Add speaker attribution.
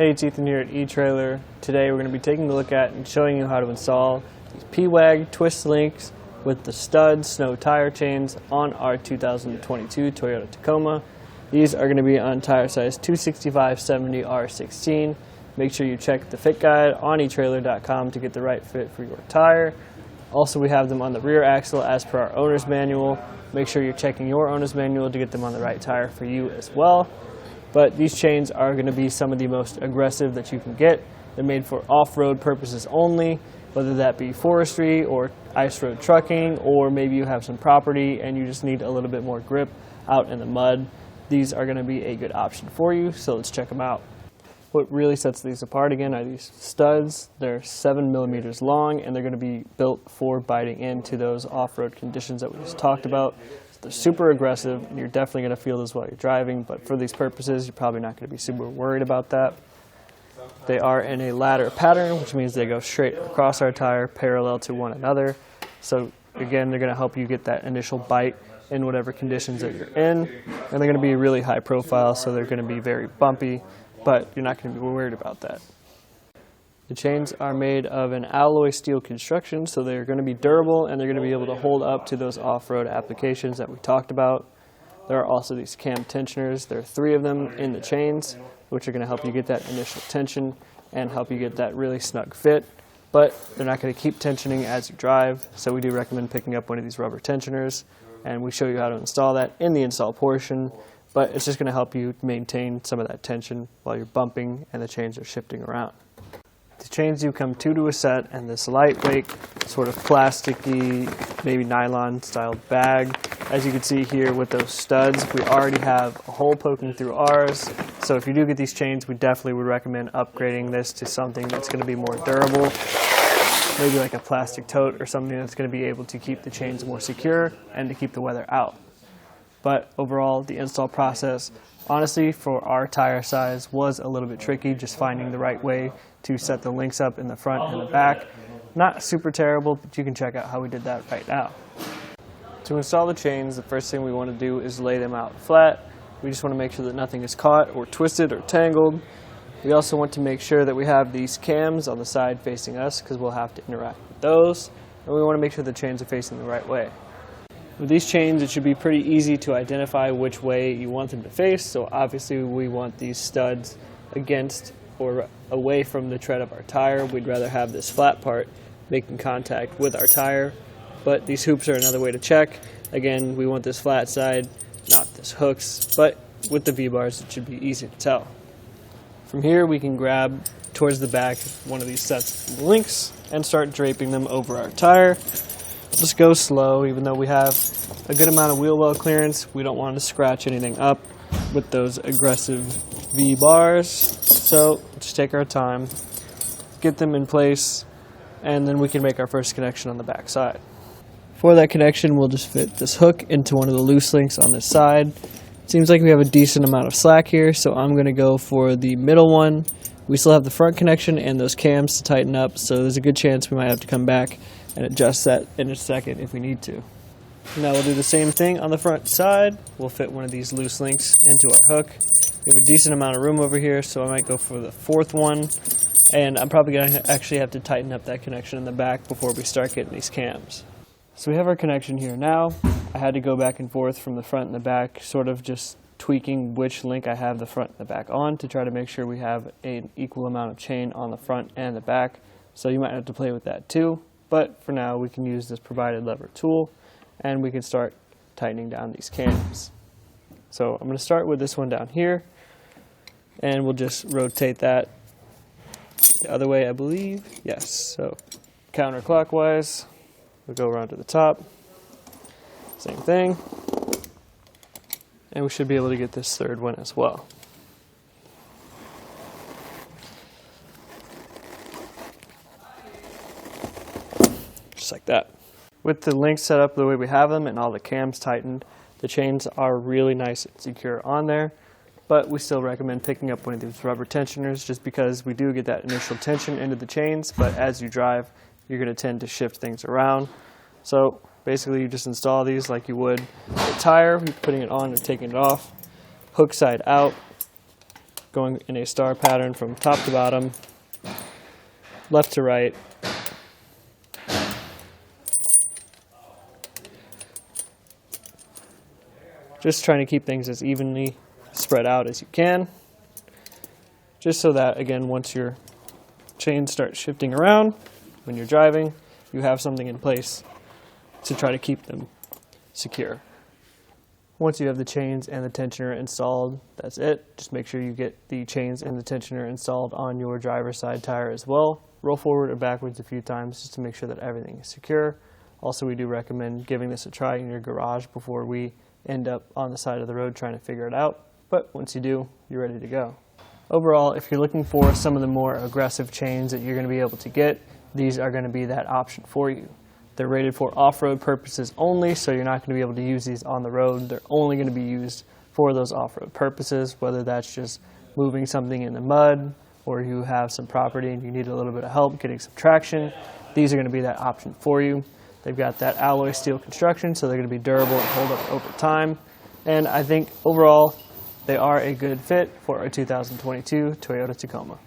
Speaker 1: Hey, it's Ethan here at eTrailer. Today we're going to be taking a look at and showing you how to install these Pewag twist links with the stud snow tire chains on our 2022 Toyota Tacoma. These are going to be on tire size 265/70 R16. Make sure you check the fit guide on etrailer.com to get the right fit for your tire. Also, we have them on the rear axle as per our owner's manual. Make sure you're checking your owner's manual to get them on the right tire for you as well. But these chains are going to be some of the most aggressive that you can get. They're made for off-road purposes only, whether that be forestry or ice road trucking, or maybe you have some property and you just need a little bit more grip out in the mud. These are going to be a good option for you, so let's check them out. What really sets these apart again are these studs. They're 7 millimeters long and they're going to be built for biting into those off-road conditions that we just talked about. They're super aggressive and you're definitely going to feel this while you're driving, but for these purposes you're probably not going to be super worried about that. They are in a ladder pattern, which means they go straight across our tire parallel to one another. So again, they're going to help you get that initial bite in whatever conditions that you're in, and they're going to be really high profile, so they're going to be very bumpy, but you're not going to be worried about that. The chains are made of an alloy steel construction, so they're going to be durable and they're going to be able to hold up to those off-road applications that we talked about. There are also these cam tensioners. There are 3 of them in the chains, which are going to help you get that initial tension and help you get that really snug fit. But they're not going to keep tensioning as you drive, so we do recommend picking up one of these rubber tensioners, and we show you how to install that in the install portion. But it's just going to help you maintain some of that tension while you're bumping and the chains are shifting around. The chains do come 2 to a set, and this lightweight, sort of plasticky, maybe nylon styled bag. As you can see here with those studs, we already have a hole poking through ours. So if you do get these chains, we definitely would recommend upgrading this to something that's going to be more durable. Maybe like a plastic tote or something that's going to be able to keep the chains more secure and to keep the weather out. But overall, the install process, honestly, for our tire size was a little bit tricky, just finding the right way to set the links up in the front and the back. Not super terrible, but you can check out how we did that right now. To install the chains, the first thing we want to do is lay them out flat. We just want to make sure that nothing is caught or twisted or tangled. We also want to make sure that we have these cams on the side facing us, because we'll have to interact with those. And we want to make sure the chains are facing the right way. With these chains, it should be pretty easy to identify which way you want them to face. So obviously we want these studs against or away from the tread of our tire. We'd rather have this flat part making contact with our tire. But these hoops are another way to check. Again, we want this flat side, not this hooks. But with the V-bars, it should be easy to tell. From here, we can grab towards the back one of these sets of links and start draping them over our tire. Just go slow, even though we have a good amount of wheel well clearance. We don't want to scratch anything up with those aggressive V-bars. So just take our time, get them in place, and then we can make our first connection on the back side. For that connection, we'll just fit this hook into one of the loose links on this side. It seems like we have a decent amount of slack here, so I'm going to go for the middle one. We still have the front connection and those cams to tighten up, so there's a good chance we might have to come back and adjust that in a second if we need to. Now we'll do the same thing on the front side. We'll fit one of these loose links into our hook. We have a decent amount of room over here, so I might go for the 4th one. And I'm probably going to actually have to tighten up that connection in the back before we start getting these cams. So we have our connection here now. I had to go back and forth from the front and the back, sort of just tweaking which link I have the front and the back on to try to make sure we have an equal amount of chain on the front and the back. So you might have to play with that too. But for now, we can use this provided lever tool, and we can start tightening down these cams. So I'm going to start with this one down here, and we'll just rotate that the other way, I believe. Yes, so counterclockwise, we'll go around to the top, same thing, and we should be able to get this 3rd one as well. Just like that. With the links set up the way we have them and all the cams tightened, the chains are really nice and secure on there, but we still recommend picking up one of these rubber tensioners just because we do get that initial tension into the chains, but as you drive, you're going to tend to shift things around. So basically you just install these like you would a tire, putting it on and taking it off, hook side out, going in a star pattern from top to bottom, left to right. Just trying to keep things as evenly spread out as you can, just so that, again, once your chains start shifting around when you're driving, you have something in place to try to keep them secure. Once you have the chains and the tensioner installed, that's it. Just make sure you get the chains and the tensioner installed on your driver's side tire as well. Roll forward or backwards a few times just to make sure that everything is secure. Also, we do recommend giving this a try in your garage before we end up on the side of the road trying to figure it out. But once you do, you're ready to go. Overall, if you're looking for some of the more aggressive chains that you're going to be able to get, these are going to be that option for you. They're rated for off-road purposes only, so you're not going to be able to use these on the road. They're only going to be used for those off-road purposes, whether that's just moving something in the mud or you have some property and you need a little bit of help getting some traction. These are going to be that option for you. They've got that alloy steel construction, so they're going to be durable and hold up over time. And I think overall, they are a good fit for a 2022 Toyota Tacoma.